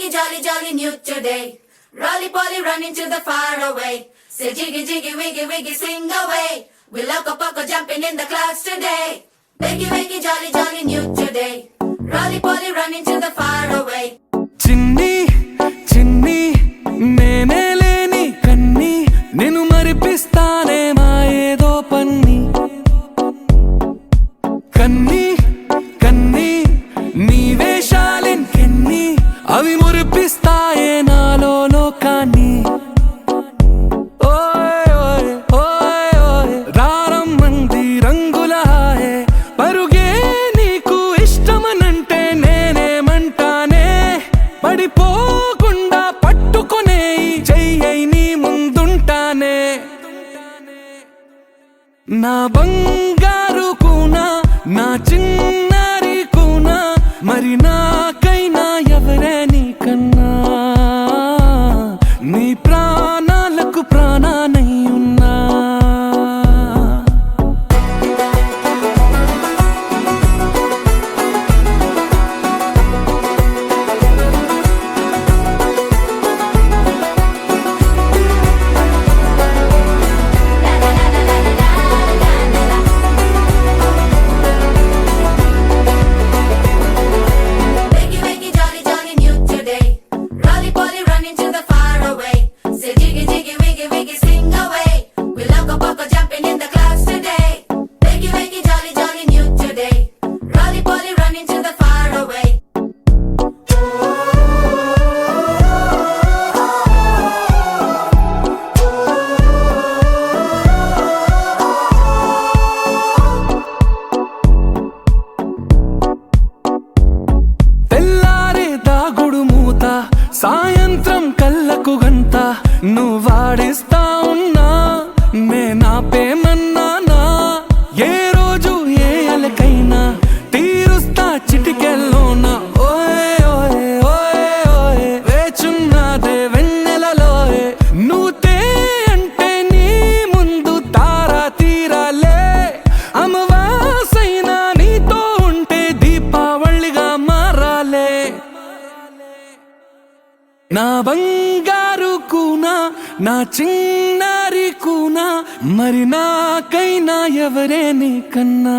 wakey, jolly, jolly new today. Rolly poly running to the far away. Say jiggy, jiggy, wiggy, wiggy, swing away. We loco poco jumping in the clouds today. Wakey, wakey, jolly, jolly new today. Rolly poly running to the far away. చిన్ని చిన్ని నేనే లేని కన్ని నిన్ను మరిపిస్తానే మా ఏదో పన్ని కన్ని కన్ని నీ వేషాలెన్కెన్ని అవి మురిపిస్తాయే నాలో లోకాన్ని ఓయ్ ఓయ్ ఓయ్ ఓయ్ రారమ్మంది రంగుల హాయే పరుగే నీకు ఇష్టమనంటే నేనేమంటానే పడిపోకుండా పట్టుకునే చెయ్యై నీ ముందుంటానే నా బంగారు కూనా నా చిన్నారి కూనా మరి నాకైనా ఎవరే నీకన్నా నీ ప్రాణాలకు ప్రాణానై ఉన్నా Wakey, wakey, jolly, jolly new today. Rolly poly running to the far away. Say jiggy, jiggy, wiggy, wiggy, swing away. We loco poco jumping in the clouds today. Wakey, wakey, jolly, jolly new today. Rolly poly running to the far away. తెల్లారే దాగుడు మూత సాయంత్రం కళ్ళకు గంత నువ్వాడిస్తా ఉన్నా నేనాపేమన్నానా ఏ రోజు ఏ అలకైనా తీరుస్తా చిటికెల్లోనా ఓయ్ ఓయ్ ఓయ్ ఓయ్ వేచున్నదే వెన్నెలలోయే నువ్వుతే అంటే నీ ముందు తారా తీరాలే అమవాసైనా నీతో ఉంటే దీపావళిగా మారాలే నా బంగారు కూనా నా చిన్నారి కూనా మరి నాకైనా ఎవరే నీకన్నా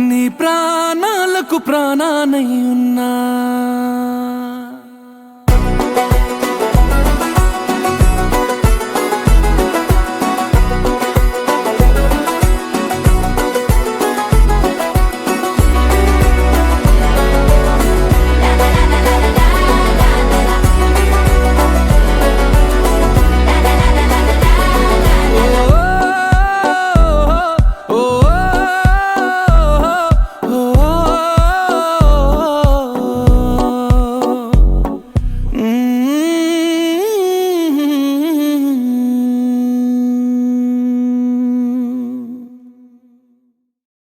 నీ ప్రాణాలకు ప్రాణానై ఉన్నా